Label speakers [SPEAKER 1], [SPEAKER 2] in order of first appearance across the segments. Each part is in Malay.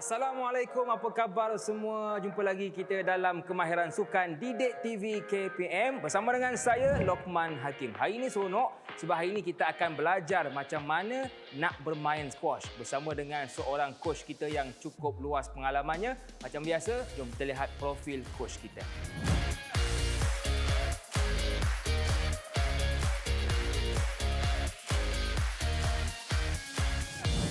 [SPEAKER 1] Assalamualaikum, apa khabar semua? Jumpa lagi kita dalam Kemahiran Sukan Didik TV KPM bersama dengan saya Lokman Hakim. Hari ini seronok sebab hari ini kita akan belajar macam mana nak bermain squash bersama dengan seorang coach kita yang cukup luas pengalamannya. Macam biasa, jom kita lihat profil coach kita.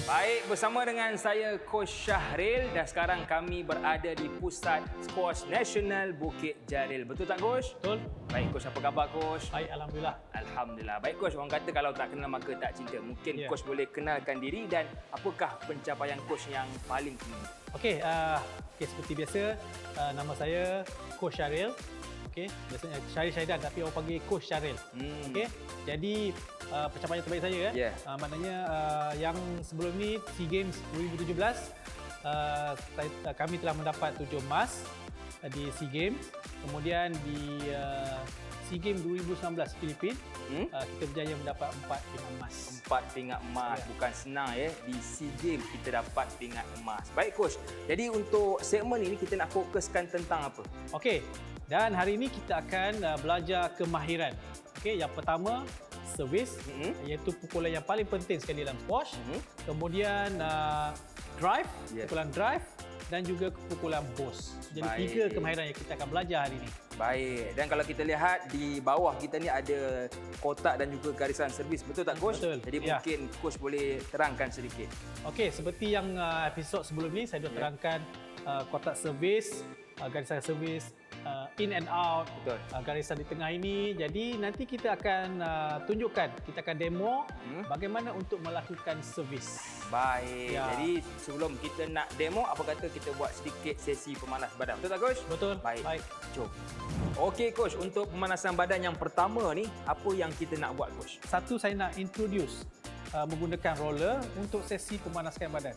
[SPEAKER 1] Baik, bersama dengan saya Coach Syahril dan sekarang kami berada di Pusat Squash Nasional Bukit Jalil. Betul tak Coach?
[SPEAKER 2] Betul.
[SPEAKER 1] Baik Coach, apa khabar Coach?
[SPEAKER 2] Baik, Alhamdulillah.
[SPEAKER 1] Alhamdulillah. Baik Coach, orang kata kalau tak kenal maka tak cinta. Mungkin Coach boleh kenalkan diri dan apakah pencapaian Coach yang paling tinggi?
[SPEAKER 2] Okey, seperti biasa, nama saya Coach Syahril. Okey, biasanya Syahril Syaidan tapi orang panggil Coach Syahril. Okey. Jadi pencapaian terbaik saya maknanya yang sebelum ni SEA Games 2017 kami telah mendapat 7 emas di SEA Games. Kemudian di SEA Games 2019 Filipina kita berjaya mendapat 4 pingat emas.
[SPEAKER 1] 4 pingat emas, bukan senang ya. Di SEA Games kita dapat pingat emas. Baik Coach, jadi untuk segmen ini kita nak fokuskan tentang apa?
[SPEAKER 2] Okey, dan hari ini kita akan belajar kemahiran. Okey, yang pertama servis, iaitu pukulan yang paling penting sekali dalam squash. Kemudian drive, pukulan drive dan juga pukulan boss. Jadi 3 kemahiran yang kita akan belajar hari ini.
[SPEAKER 1] Baik, dan kalau kita lihat di bawah kita ni ada kotak dan juga garisan servis. Betul tak Coach?
[SPEAKER 2] Betul.
[SPEAKER 1] Jadi mungkin Coach boleh terangkan sedikit.
[SPEAKER 2] Okey, seperti yang episod sebelum ni saya dah terangkan kotak servis, garisan servis, in and out, garisan di tengah ini. Jadi nanti kita akan tunjukkan, kita akan demo bagaimana untuk melakukan servis.
[SPEAKER 1] Baik, jadi sebelum kita nak demo, apa kata kita buat sedikit sesi pemanas badan. Betul tak Coach?
[SPEAKER 2] Betul.
[SPEAKER 1] Baik. Jom. Okey Coach, untuk pemanasan badan yang pertama ni, apa yang kita nak buat Coach?
[SPEAKER 2] Satu, saya nak introduce menggunakan roller untuk sesi pemanasan badan.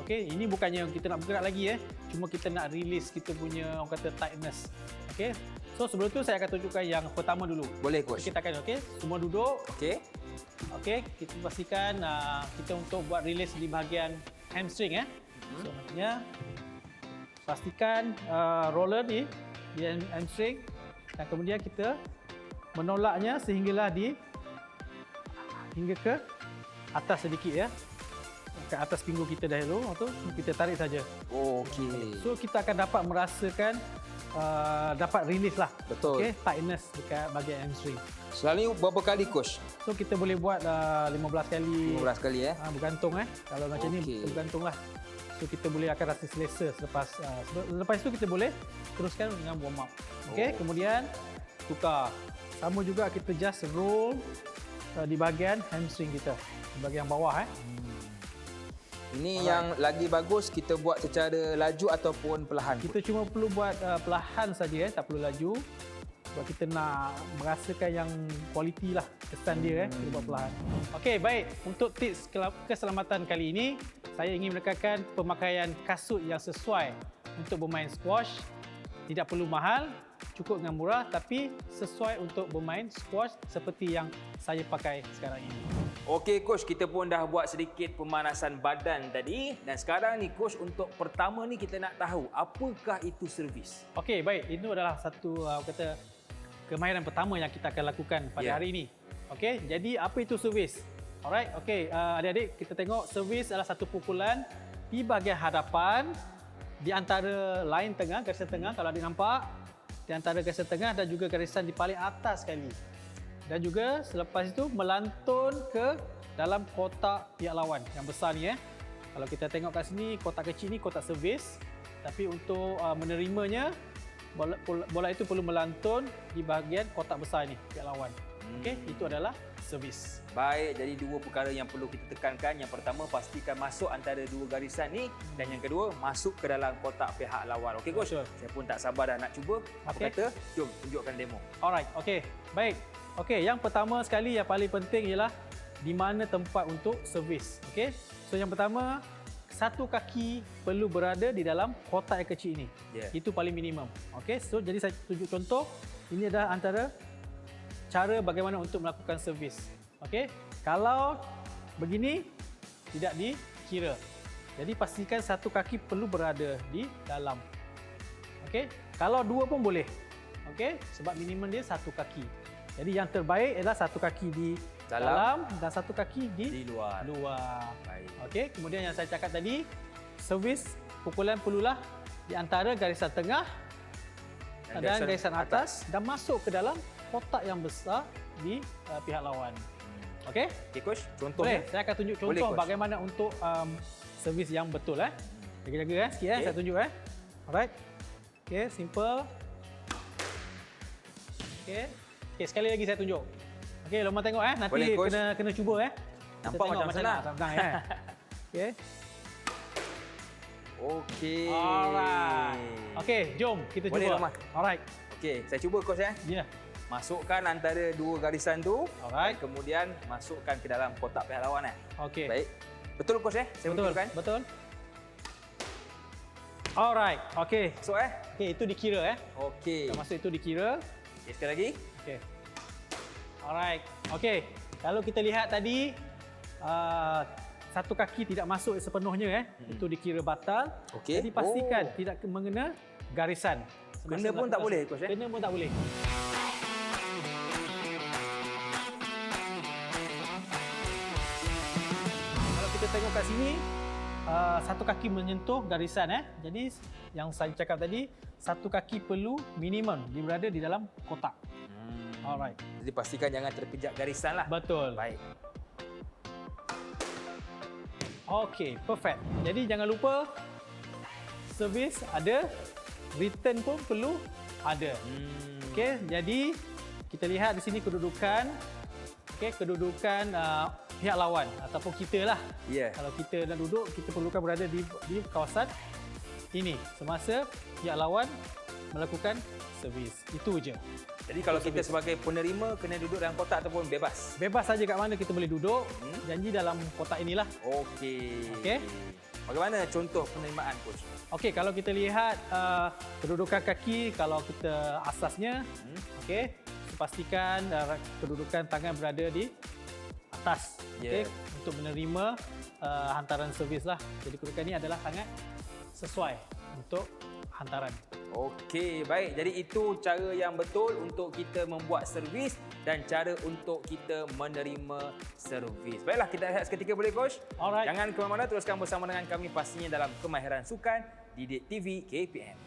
[SPEAKER 2] Okey, ini bukannya kita nak bergerak lagi cuma kita nak release kita punya orang kata tightness. Okey. So sebelum tu saya akan tunjukkan yang pertama dulu.
[SPEAKER 1] Boleh Coach.
[SPEAKER 2] Kita akan semua duduk.
[SPEAKER 1] Okey.
[SPEAKER 2] Okey, kita pastikan kita untuk buat release di bahagian hamstring So maksudnya pastikan roller di hamstring dan kemudian kita menolaknya sehinggalah hingga ke atas sedikit ke atas pinggul kita dahulu, kita tarik saja.
[SPEAKER 1] Okey.
[SPEAKER 2] So kita akan dapat merasakan dapat release lah.
[SPEAKER 1] Betul.
[SPEAKER 2] Okey, tightness dekat bahagian hamstring.
[SPEAKER 1] Selalu berapa kali Coach?
[SPEAKER 2] So kita boleh buat 15 kali.
[SPEAKER 1] 15 kali
[SPEAKER 2] bergantung Kalau macam ni bergantunglah. So kita boleh akan rasa selesa lepas itu kita boleh teruskan dengan warm up. Okey, kemudian tukar. Sama juga kita just roll di bahagian hamstring kita, di bahagian bawah
[SPEAKER 1] Ini yang lagi bagus kita buat secara laju ataupun perlahan.
[SPEAKER 2] Kita cuma perlu buat perlahan saja tak perlu laju. Sebab kita nak merasakan yang kualiti lah kesan dia kita buat perlahan. Okey, baik. Untuk tips keselamatan kali ini, saya ingin menekankan pemakaian kasut yang sesuai untuk bermain squash. Tidak perlu mahal, cukup dengan murah tapi sesuai untuk bermain squash seperti yang saya pakai sekarang ini.
[SPEAKER 1] Okey Coach, kita pun dah buat sedikit pemanasan badan tadi dan sekarang ni Coach, untuk pertama ni kita nak tahu apakah itu servis.
[SPEAKER 2] Okey, baik. Itu adalah satu kemahiran pertama yang kita akan lakukan pada hari ini. Okey, jadi apa itu servis? Alright, okey, adik-adik kita tengok servis adalah satu pukulan di bahagian hadapan di antara line tengah, garisan tengah kalau adik nampak, di antara garisan tengah dan juga garisan di paling atas sekali. Dan juga selepas itu melantun ke dalam kotak pihak lawan yang besar ni Kalau kita tengok kat sini, kotak kecil ni kotak servis. Tapi untuk menerimanya, bola itu perlu melantun di bahagian kotak besar ni pihak lawan. Okey, itu adalah servis.
[SPEAKER 1] Baik, jadi 2 perkara yang perlu kita tekankan. Yang pertama, pastikan masuk antara 2 garisan ni dan yang kedua, masuk ke dalam kotak pihak lawan. Okey Coach, saya pun tak sabar dah nak cuba. Apa kata? Jom tunjukkan demo.
[SPEAKER 2] Alright, okey. Baik. Okey, yang pertama sekali yang paling penting ialah di mana tempat untuk servis. Okey. So yang pertama, satu kaki perlu berada di dalam kotak yang kecil ini. Itu paling minimum. Okey. So jadi saya tunjuk contoh. Ini adalah antara cara bagaimana untuk melakukan servis. Okey. Kalau begini tidak dikira. Jadi pastikan satu kaki perlu berada di dalam. Okey. Kalau dua pun boleh. Okey, sebab minimum dia satu kaki. Jadi yang terbaik adalah satu kaki di dalam dan satu kaki di
[SPEAKER 1] luar. Baik.
[SPEAKER 2] Okey, kemudian yang saya cakap tadi, servis pukulan perlulah di antara garisan tengah dan garisan atas dan masuk ke dalam kotak yang besar di pihak lawan. Okey?
[SPEAKER 1] Okey coach, contohnya.
[SPEAKER 2] Boleh, saya akan tunjuk contoh bagaimana untuk servis yang betul Jaga-jaga sikit saya tunjuk Alright. Okey, simple. Okey, sekali lagi saya tunjuk. Okey, Lokman tengok nanti
[SPEAKER 1] boleh,
[SPEAKER 2] kena cuba
[SPEAKER 1] Nampak macam senang.
[SPEAKER 2] Okey.
[SPEAKER 1] Okey.
[SPEAKER 2] Alright. Okey, jom kita
[SPEAKER 1] boleh,
[SPEAKER 2] cuba.
[SPEAKER 1] Lokman.
[SPEAKER 2] Alright.
[SPEAKER 1] Okey, saya cuba coach
[SPEAKER 2] Ya. Yeah.
[SPEAKER 1] Masukkan antara dua garisan tu.
[SPEAKER 2] Alright.
[SPEAKER 1] Dan kemudian masukkan ke dalam kotak pihak lawan
[SPEAKER 2] Okey.
[SPEAKER 1] Baik. Betul coach Saya tunjukkan.
[SPEAKER 2] Betul. Alright. Okey.
[SPEAKER 1] Masuk
[SPEAKER 2] Okey, itu dikira
[SPEAKER 1] Okey.
[SPEAKER 2] Dah masuk itu dikira.
[SPEAKER 1] Okey, sekali lagi.
[SPEAKER 2] Okey. Alright. Okey. Kalau kita lihat tadi satu kaki tidak masuk sepenuhnya itu dikira batal.
[SPEAKER 1] Okey.
[SPEAKER 2] Jadi pastikan tidak mengena garisan.
[SPEAKER 1] Kena pun tak boleh coach
[SPEAKER 2] Kena pun tak boleh. Kalau kita tengok kat sini satu kaki menyentuh garisan Jadi yang saya cakap tadi, satu kaki perlu minimum berada di dalam kotak. Alright.
[SPEAKER 1] Jadi pastikan jangan terpijak garisan lah.
[SPEAKER 2] Betul.
[SPEAKER 1] Baik.
[SPEAKER 2] Okey, perfect. Jadi jangan lupa servis ada, return pun perlu ada. Okey, jadi kita lihat di sini kedudukan. Okey, kedudukan pihak lawan ataupun kita lah.
[SPEAKER 1] Ya.
[SPEAKER 2] Kalau kita nak duduk, kita perlukan berada di kawasan ini semasa pihak lawan melakukan servis. Itu je.
[SPEAKER 1] Jadi kalau kita sebagai penerima kena duduk dalam kotak ataupun bebas?
[SPEAKER 2] Bebas saja kat mana kita boleh duduk. Janji dalam kotak inilah.
[SPEAKER 1] Okey.
[SPEAKER 2] Okey.
[SPEAKER 1] Bagaimana contoh penerimaan coach?
[SPEAKER 2] Okey, kalau kita lihat kedudukan kaki, kalau kita asasnya, okey, pastikan kedudukan tangan berada di atas, okey, untuk menerima hantaran servis lah. Jadi kedudukan ini adalah sangat sesuai untuk hantaran.
[SPEAKER 1] Okey, baik. Jadi itu cara yang betul untuk kita membuat servis dan cara untuk kita menerima servis. Baiklah, kita lihat seketika boleh coach?
[SPEAKER 2] Alright.
[SPEAKER 1] Jangan ke mana-mana, teruskan bersama dengan kami pastinya dalam Kemahiran Sukan Didik TV KPM.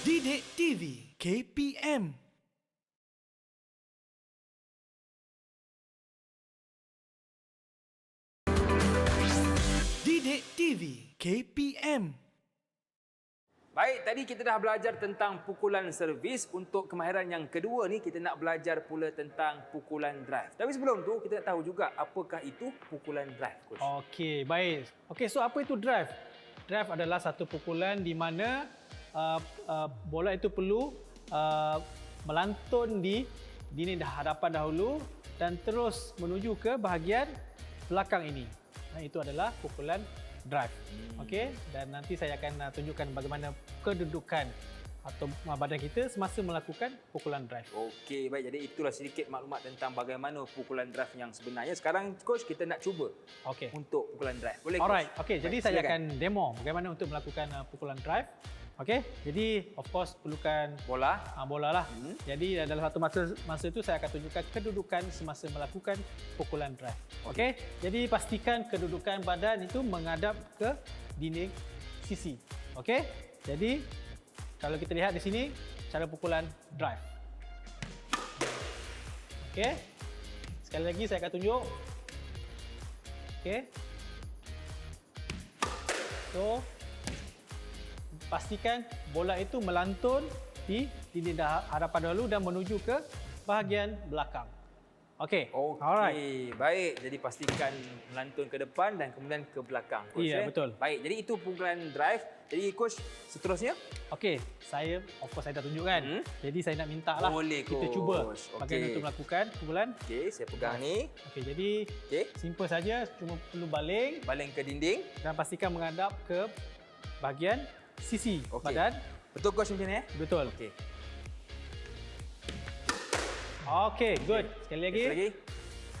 [SPEAKER 3] Didik TV KPM. Didik TV KPM.
[SPEAKER 1] Baik, tadi kita dah belajar tentang pukulan servis. Untuk kemahiran yang kedua ni, kita nak belajar pula tentang pukulan drive. Tapi sebelum tu, kita nak tahu juga apakah itu pukulan drive, coach.
[SPEAKER 2] Okey, baik. Okey, so apa itu drive? Drive adalah satu pukulan di mana bola itu perlu melantun di dinding hadapan dahulu dan terus menuju ke bahagian belakang ini. Itu adalah pukulan drive. Okey, dan nanti saya akan tunjukkan bagaimana kedudukan atau badan kita semasa melakukan pukulan drive.
[SPEAKER 1] Okey, baik. Jadi itulah sedikit maklumat tentang bagaimana pukulan drive yang sebenarnya. Sekarang coach, kita nak cuba untuk pukulan drive. Boleh coach?
[SPEAKER 2] Alright. Okey, jadi saya
[SPEAKER 1] silakan.
[SPEAKER 2] akan demo bagaimana untuk melakukan pukulan drive. Okey, jadi of course perlukan
[SPEAKER 1] bola.
[SPEAKER 2] Bola lah. Jadi dalam satu masa itu saya akan tunjukkan kedudukan semasa melakukan pukulan drive. Okey, jadi pastikan kedudukan badan itu menghadap ke dinding sisi. Okey, jadi kalau kita lihat di sini cara pukulan drive. Okey, sekali lagi saya akan tunjuk. Okey, so pastikan bola itu melantun di dinding hadapan dahulu dan menuju ke bahagian belakang. Okey.
[SPEAKER 1] Okey,
[SPEAKER 2] Alright.
[SPEAKER 1] baik. Jadi pastikan melantun ke depan dan kemudian ke belakang. Coach,
[SPEAKER 2] Ya, betul.
[SPEAKER 1] Baik, jadi itu pukulan drive. Jadi coach, seterusnya?
[SPEAKER 2] Okey, saya dah tunjukkan. Jadi saya nak minta lah
[SPEAKER 1] Boleh,
[SPEAKER 2] kita
[SPEAKER 1] coach.
[SPEAKER 2] cuba
[SPEAKER 1] Okey.
[SPEAKER 2] bagaimana untuk melakukan pukulan.
[SPEAKER 1] Okey, saya pegang ni.
[SPEAKER 2] Okey, jadi
[SPEAKER 1] Okey,
[SPEAKER 2] simple saja, cuma perlu baling
[SPEAKER 1] baling ke dinding.
[SPEAKER 2] dan pastikan menghadap ke bahagian sisi
[SPEAKER 1] Okey.
[SPEAKER 2] badan.
[SPEAKER 1] Betul coach macam ni
[SPEAKER 2] Betul.
[SPEAKER 1] Okey.
[SPEAKER 2] Okey, good. Sekali lagi.
[SPEAKER 1] Sekali lagi.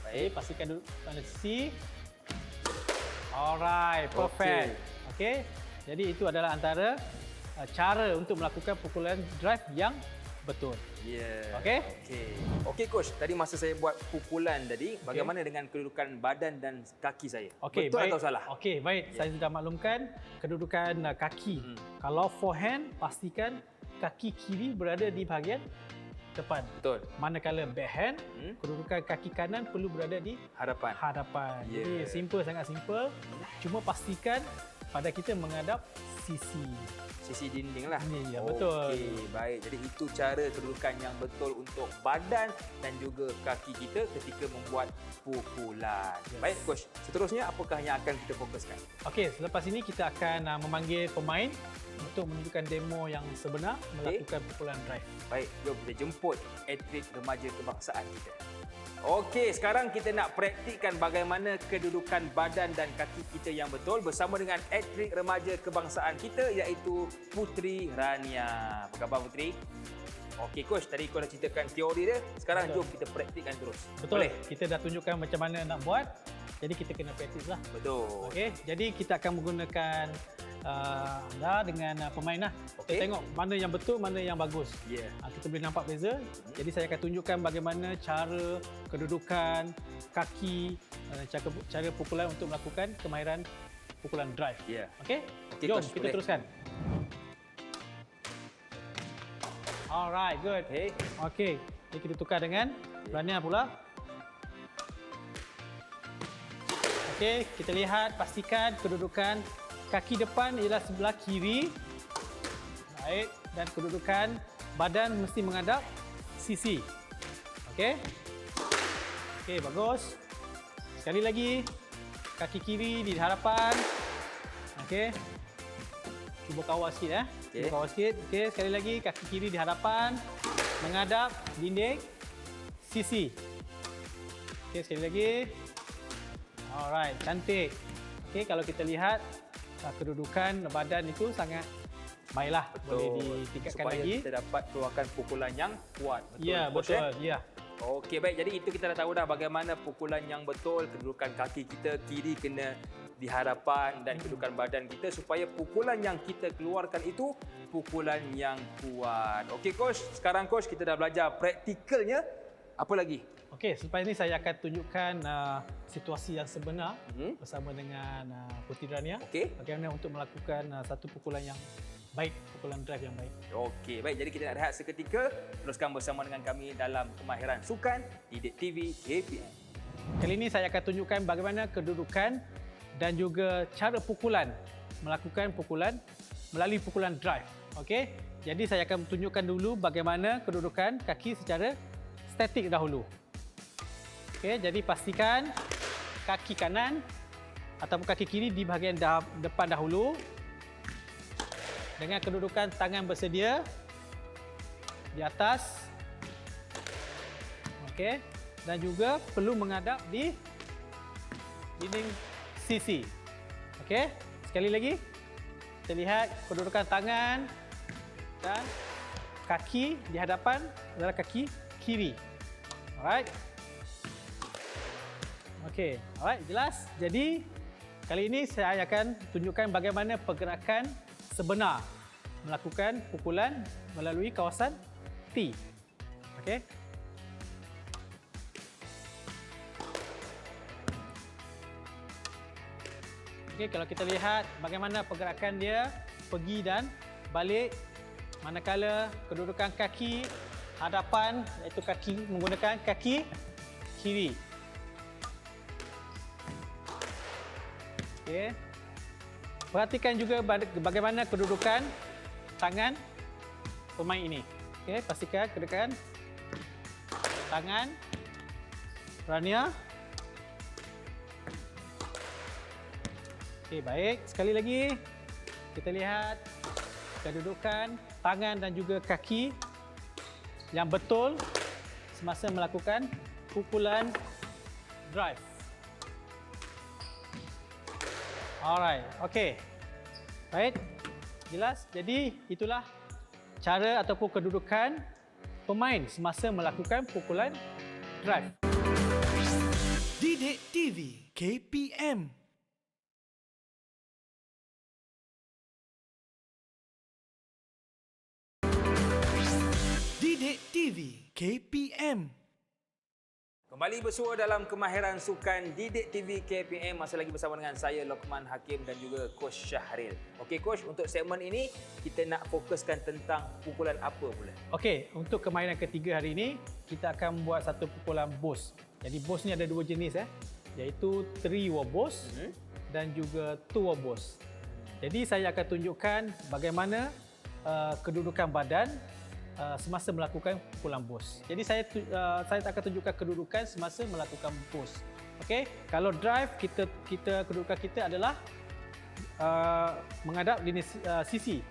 [SPEAKER 2] Baik, pastikan duduk pada sisi. Alright, perfect. Okey. Jadi itu adalah antara cara untuk melakukan pukulan drive yang betul.
[SPEAKER 1] Yeah.
[SPEAKER 2] Okey?
[SPEAKER 1] Okey coach, tadi masa saya buat pukulan tadi, bagaimana dengan kedudukan badan dan kaki saya?
[SPEAKER 2] Okey,
[SPEAKER 1] Betul
[SPEAKER 2] baik.
[SPEAKER 1] atau salah?
[SPEAKER 2] Okey, baik. Saya sudah maklumkan kedudukan kaki. Kalau forehand, pastikan kaki kiri berada di bahagian depan.
[SPEAKER 1] Betul.
[SPEAKER 2] Manakala backhand, kedudukan kaki kanan perlu berada di
[SPEAKER 1] Hadapan.
[SPEAKER 2] hadapan.
[SPEAKER 1] Yeah.
[SPEAKER 2] Jadi simple, sangat simple. Cuma pastikan pada kita menghadap sisi.
[SPEAKER 1] Sisi dinding lah.
[SPEAKER 2] Ya, betul.
[SPEAKER 1] Okey, baik. Jadi itu cara kedudukan yang betul untuk badan dan juga kaki kita ketika membuat pukulan.
[SPEAKER 2] Yes.
[SPEAKER 1] Baik coach, seterusnya apakah yang akan kita fokuskan?
[SPEAKER 2] Okey, selepas ini kita akan memanggil pemain untuk menunjukkan demo yang sebenar melakukan pukulan drive.
[SPEAKER 1] Baik, jom kita jemput atlet remaja kebangsaan kita. Okey, sekarang kita nak praktikkan bagaimana kedudukan badan dan kaki kita yang betul bersama dengan atlet remaja kebangsaan kita iaitu Puteri Rania. Apa khabar Puteri? Okey coach, tadi kau dah ceritakan teori dia. Sekarang
[SPEAKER 2] Betul.
[SPEAKER 1] jom kita praktikkan terus.
[SPEAKER 2] Betul.
[SPEAKER 1] Boleh?
[SPEAKER 2] Kita dah tunjukkan macam mana nak buat. Jadi kita kena praktis lah.
[SPEAKER 1] Betul.
[SPEAKER 2] Okey, jadi kita akan menggunakan anda dengan pemain lah. Kita
[SPEAKER 1] Okey.
[SPEAKER 2] tengok mana yang betul, mana yang bagus.
[SPEAKER 1] Ya. Yeah.
[SPEAKER 2] Kita boleh nampak beza. Jadi saya akan tunjukkan bagaimana cara kedudukan kaki, cara pukulan untuk melakukan kemahiran pukulan drive.
[SPEAKER 1] Ya.
[SPEAKER 2] Okey?
[SPEAKER 1] Okey,
[SPEAKER 2] Jom
[SPEAKER 1] coach,
[SPEAKER 2] kita
[SPEAKER 1] boleh.
[SPEAKER 2] teruskan. Alright, good.
[SPEAKER 1] Okey.
[SPEAKER 2] Okey, jadi kita tukar dengan Rania pula. Okey, kita lihat, pastikan kedudukan kaki depan ialah sebelah kiri. Baik, dan kedudukan badan mesti menghadap sisi. Okey. Okey, bagus. Sekali lagi, kaki kiri di hadapan. Okey. Cuba kawal sikit
[SPEAKER 1] Okey.
[SPEAKER 2] Cuba kawal sikit. Okey, sekali lagi kaki kiri di hadapan menghadap dinding sisi. Okey, sekali lagi. Alright, cantik. Okey, kalau kita lihat kedudukan badan itu sangat baiklah. Boleh ditingkatkan
[SPEAKER 1] supaya
[SPEAKER 2] lagi.
[SPEAKER 1] kita dapat keluarkan pukulan yang kuat. Betul.
[SPEAKER 2] Ya,
[SPEAKER 1] coach,
[SPEAKER 2] betul. Ya.
[SPEAKER 1] Okey, baik. Jadi itu kita dah tahu dah bagaimana pukulan yang betul, kedudukan kaki kita kiri kena di hadapan dan kedudukan badan kita supaya pukulan yang kita keluarkan itu pukulan yang kuat. Okey coach, sekarang coach kita dah belajar praktikalnya. Apa lagi?
[SPEAKER 2] Okey, selepas ini saya akan tunjukkan situasi yang sebenar bersama dengan Puteri Rania.
[SPEAKER 1] Okey.
[SPEAKER 2] Bagaimana untuk melakukan satu pukulan yang baik, pukulan drive yang baik.
[SPEAKER 1] Okey, baik. Jadi kita nak rehat seketika. Teruskan bersama dengan kami dalam kemahiran sukan Didik TV KPM.
[SPEAKER 2] Kali ini saya akan tunjukkan bagaimana kedudukan dan juga cara pukulan, melakukan pukulan melalui pukulan drive. Okey. Jadi saya akan tunjukkan dulu bagaimana kedudukan kaki secara statik dahulu. Okey, jadi pastikan kaki kanan ataupun kaki kiri di bahagian depan dahulu dengan kedudukan tangan bersedia di atas. Okey, dan juga perlu menghadap di dinding sisi. Okey, sekali lagi. Kita lihat kedudukan tangan dan kaki di hadapan adalah kaki kiri. Alright. Okey, alright, jelas. Jadi kali ini saya akan tunjukkan bagaimana pergerakan sebenar melakukan pukulan melalui kawasan T. Okey. Okey, kalau kita lihat bagaimana pergerakan dia pergi dan balik manakala kedudukan kaki hadapan iaitu kaki menggunakan kaki kiri. Okey. Perhatikan juga bagaimana kedudukan tangan pemain ini. Okey, pastikan kedudukan tangan Rania. Okey, baik. Sekali lagi kita lihat kedudukan tangan dan juga kaki yang betul semasa melakukan pukulan drive. Alright, okey. Baik. jelas? Jadi itulah cara ataupun kedudukan pemain semasa melakukan pukulan drive.
[SPEAKER 3] Didik TV KPM. Didik TV KPM.
[SPEAKER 1] Kembali bersua dalam kemahiran sukan Didik TV KPM. Masih lagi bersama dengan saya Lokman Hakim dan juga Coach Syahril. Okey Coach, untuk segmen ini kita nak fokuskan tentang pukulan apa pula?
[SPEAKER 2] Okey, untuk kemahiran ketiga hari ini kita akan buat satu pukulan boss. Jadi boss ni ada dua jenis iaitu 3 wall boss dan juga 2 wall boss. Jadi saya akan tunjukkan bagaimana kedudukan badan semasa melakukan pukulan boss. Jadi saya akan tunjukkan kedudukan semasa melakukan boss. Okey, kalau drive kedudukan kita adalah menghadap sisi.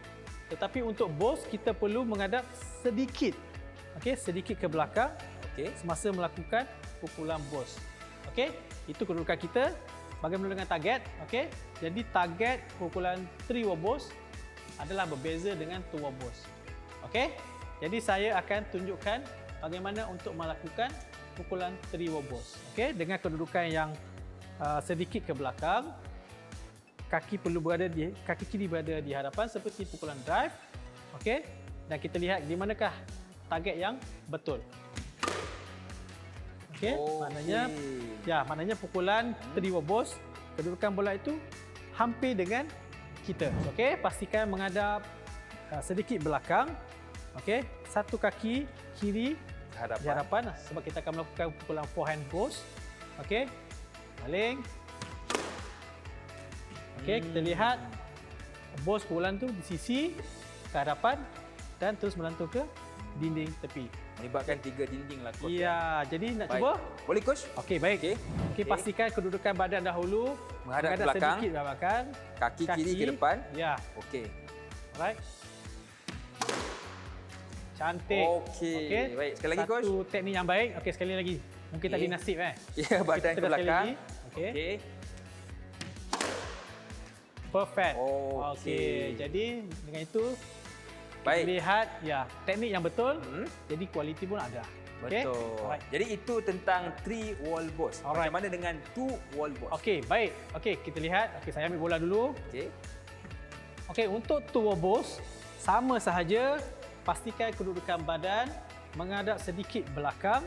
[SPEAKER 2] Tetapi untuk boss kita perlu menghadap sedikit. Okey, sedikit ke belakang.
[SPEAKER 1] Okey.
[SPEAKER 2] Semasa melakukan pukulan boss. Okey, itu kedudukan kita. Bagaimana dengan target? Okey, jadi target pukulan 3 wall boss adalah berbeza dengan 2 wall boss. Okey, jadi saya akan tunjukkan bagaimana untuk melakukan pukulan 3 wall boss. Okey, dengan kedudukan yang sedikit ke belakang, kaki kiri berada di hadapan seperti pukulan drive. Okey, dan kita lihat di manakah target yang betul. Okey, maknanya pukulan 3 wall boss, kedudukan bola itu hampir dengan kita. Okey, pastikan menghadap sedikit belakang. Okey, satu kaki kiri di hadapan sebab kita akan melakukan pukulan forehand boss. Okey, baling. Okey, kita lihat boss pukulan tu di sisi ke hadapan dan terus melantung ke dinding tepi.
[SPEAKER 1] Melibatkan 3 dinding lah Coach.
[SPEAKER 2] Ya, jadi nak
[SPEAKER 1] Baik.
[SPEAKER 2] cuba?
[SPEAKER 1] Boleh Coach?
[SPEAKER 2] Okey, baik. Okey, pastikan kedudukan badan dahulu.
[SPEAKER 1] Menghadap ke belakang.
[SPEAKER 2] Sedikit belakang.
[SPEAKER 1] Kaki kiri ke depan.
[SPEAKER 2] Ya.
[SPEAKER 1] Okey.
[SPEAKER 2] Alright. Cantik.
[SPEAKER 1] Okey. Baik, sekali lagi Coach.
[SPEAKER 2] Satu teknik yang baik. Okey, sekali lagi. Mungkin tadi nasib
[SPEAKER 1] Ya, badan
[SPEAKER 2] Kita
[SPEAKER 1] ke
[SPEAKER 2] dah sekali
[SPEAKER 1] belakang.
[SPEAKER 2] lagi. Okey.
[SPEAKER 1] Okey.
[SPEAKER 2] Perfect.
[SPEAKER 1] Okey.
[SPEAKER 2] Jadi dengan itu
[SPEAKER 1] Baik.
[SPEAKER 2] lihat teknik yang betul. Jadi kualiti pun ada. Okey.
[SPEAKER 1] Betul.
[SPEAKER 2] Alright.
[SPEAKER 1] Jadi itu tentang 3 wall boss.
[SPEAKER 2] Alright.
[SPEAKER 1] Macam mana dengan 2 wall boss?
[SPEAKER 2] Okey, baik. Okey, kita lihat. Okey, saya ambil bola dulu.
[SPEAKER 1] Okey.
[SPEAKER 2] Okey, untuk 2 wall boss sama sahaja. Pastikan kedudukan badan menghadap sedikit belakang.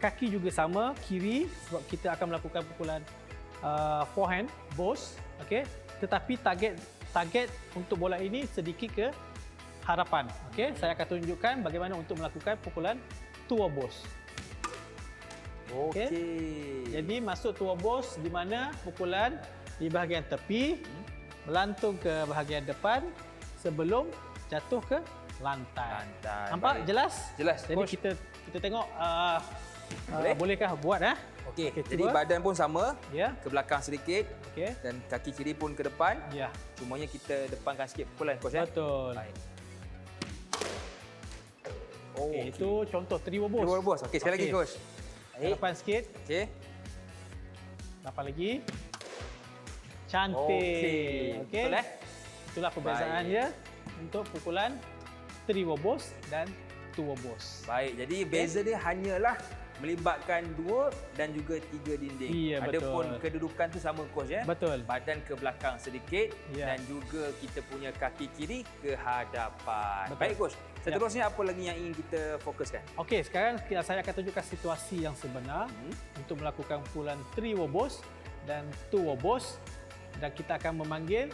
[SPEAKER 2] Kaki juga sama, kiri sebab kita akan melakukan pukulan forehand boss. Okey. Tetapi target untuk bola ini sedikit ke hadapan. Okey, saya akan tunjukkan bagaimana untuk melakukan pukulan 2 boss.
[SPEAKER 1] Okey.
[SPEAKER 2] Jadi masuk 2 boss di mana pukulan di bahagian tepi melantung ke bahagian depan sebelum jatuh ke lantai. Nampak?
[SPEAKER 1] Baik.
[SPEAKER 2] Jelas?
[SPEAKER 1] Jelas.
[SPEAKER 2] Jadi
[SPEAKER 1] Coach.
[SPEAKER 2] kita tengok
[SPEAKER 1] Boleh?
[SPEAKER 2] bolehkah buat
[SPEAKER 1] Okey.
[SPEAKER 2] Okey,
[SPEAKER 1] Jadi
[SPEAKER 2] cuba.
[SPEAKER 1] badan pun sama,
[SPEAKER 2] Ya.
[SPEAKER 1] ke belakang sedikit
[SPEAKER 2] Okey.
[SPEAKER 1] dan kaki kiri pun ke depan.
[SPEAKER 2] Ya.
[SPEAKER 1] Cumanya kita depankan sikit pukulan Coach.
[SPEAKER 2] Betul.
[SPEAKER 1] Baik.
[SPEAKER 2] Okey, itu contoh 3 wall boss.
[SPEAKER 1] 3 wall boss. Okey, sekali lagi
[SPEAKER 2] Okey.
[SPEAKER 1] Coach. Baik.
[SPEAKER 2] Depan sikit.
[SPEAKER 1] Okey.
[SPEAKER 2] Depan lagi. Cantik. Okey.
[SPEAKER 1] Betul
[SPEAKER 2] Itulah perbezaan
[SPEAKER 1] Baik.
[SPEAKER 2] dia untuk pukulan 3 wall boss dan 2 wall boss.
[SPEAKER 1] Baik, jadi beza dia hanyalah melibatkan 2 dan juga 3 dinding.
[SPEAKER 2] Ya,
[SPEAKER 1] Adapun
[SPEAKER 2] betul.
[SPEAKER 1] kedudukan tu sama Coach
[SPEAKER 2] Betul.
[SPEAKER 1] Badan ke belakang sedikit
[SPEAKER 2] Ya.
[SPEAKER 1] dan juga kita punya kaki kiri ke hadapan.
[SPEAKER 2] Betul.
[SPEAKER 1] Baik Coach, seterusnya apa lagi yang ingin kita fokuskan?
[SPEAKER 2] Okey, sekarang saya akan tunjukkan situasi yang sebenar untuk melakukan pukulan 3 wall boss dan 2 wall boss dan kita akan memanggil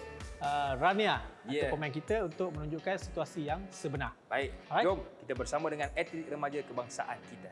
[SPEAKER 2] Rania atau pemain kita untuk menunjukkan situasi yang sebenar.
[SPEAKER 1] Baik,
[SPEAKER 2] Alright.
[SPEAKER 1] jom kita bersama dengan atlet remaja kebangsaan kita.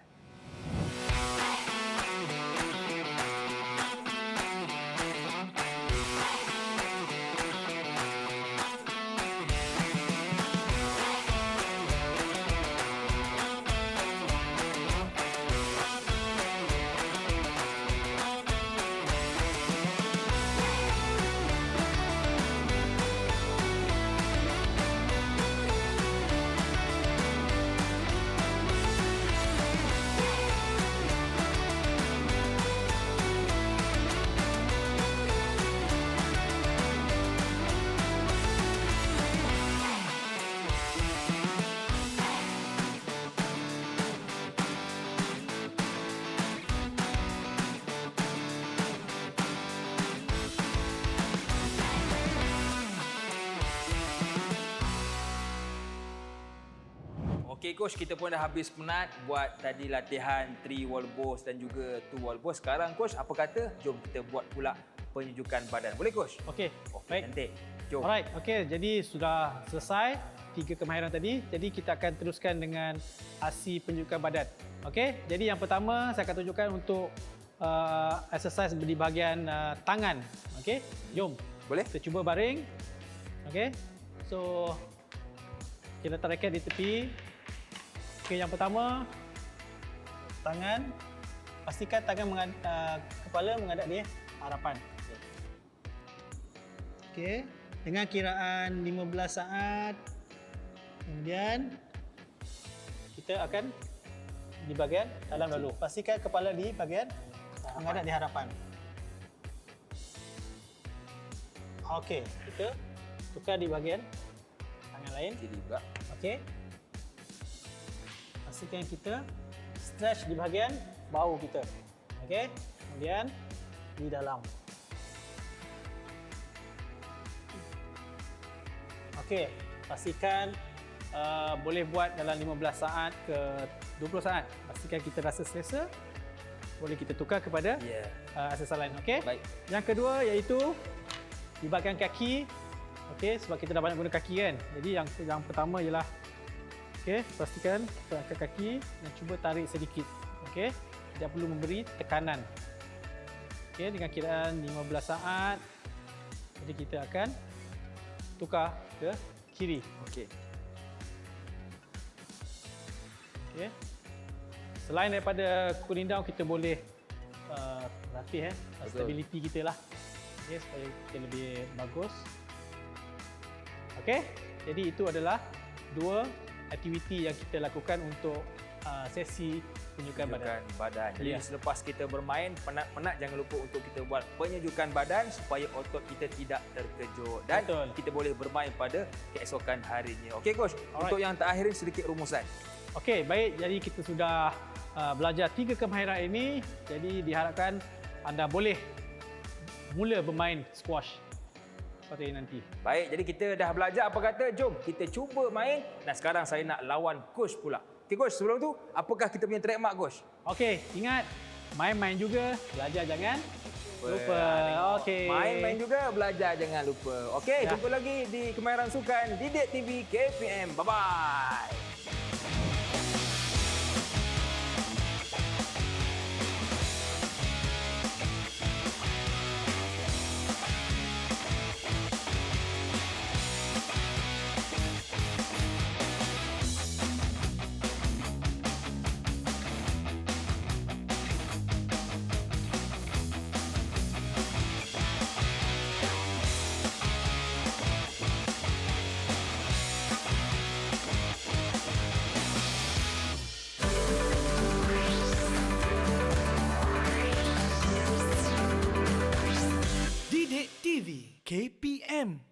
[SPEAKER 1] Okey coach, kita pun dah habis penat buat tadi latihan 3 wall balls dan juga 2 wall balls. Sekarang coach, apa kata jom kita buat pula penunjukan badan. Boleh coach?
[SPEAKER 2] Okey, baik.
[SPEAKER 1] Cantik. Jom.
[SPEAKER 2] Alright, okey. Jadi sudah selesai 3 kemahiran tadi. Jadi kita akan teruskan dengan aksi penunjukan badan. Okey, jadi yang pertama saya akan tunjukkan untuk exercise di bahagian tangan. Okey, jom.
[SPEAKER 1] Boleh?
[SPEAKER 2] Kita cuba baring. Okey. So kita letak raket di tepi. Okey, yang pertama tangan, pastikan tangan kepala menghadap di harapan. Okey, dengan kiraan 15 saat. Kemudian kita akan di bahagian dalam dulu. Pastikan kepala di bahagian menghadap di harapan. Okey, kita tukar di bahagian tangan lain.
[SPEAKER 1] Kiri juga.
[SPEAKER 2] Okey. Pastikan kita stretch di bahagian bahu kita. Okey. Kemudian di dalam. Okey. Pastikan boleh buat dalam 15 saat ke 20 saat. Pastikan kita rasa selesa. Boleh kita tukar kepada exercise lain. Okey.
[SPEAKER 1] Baik.
[SPEAKER 2] Yang kedua iaitu di bahagian kaki. Okey, sebab kita dah banyak guna kaki kan. Jadi yang pertama ialah okey, pastikan kita angkat kaki dan cuba tarik sedikit. Okey, tidak perlu memberi tekanan. Okey, dengan kiraan 15 saat. Jadi kita akan tukar ke kiri.
[SPEAKER 1] Okey.
[SPEAKER 2] Okey. Selain daripada cooling down, kita boleh latih stability kita lah. Okey, supaya kita lebih bagus. Okey, jadi itu adalah 2 aktiviti yang kita lakukan untuk sesi penunjukan badan.
[SPEAKER 1] Jadi selepas kita bermain penat-penat, jangan lupa untuk kita buat penunjukan badan supaya otot kita tidak terkejut dan
[SPEAKER 2] Betul.
[SPEAKER 1] kita boleh bermain pada keesokan harinya. Okey coach,
[SPEAKER 2] Alright.
[SPEAKER 1] untuk yang terakhir ini sedikit rumusan.
[SPEAKER 2] Okey, baik. Jadi kita sudah belajar 3 kemahiran ini. Jadi diharapkan anda boleh mula bermain squash seperti ini nanti.
[SPEAKER 1] Baik, jadi kita dah belajar, apa kata jom kita cuba main dan sekarang saya nak lawan coach pula. Okey coach, sebelum tu apakah kita punya trademark coach?
[SPEAKER 2] Okey, ingat main-main juga, belajar jangan lupa. Okey.
[SPEAKER 1] Main-main juga, belajar jangan lupa. Okey,
[SPEAKER 2] Ya.
[SPEAKER 1] jumpa lagi di Kemahiran Sukan Didik TV KPM. Bye-bye.
[SPEAKER 3] Didik TV KPM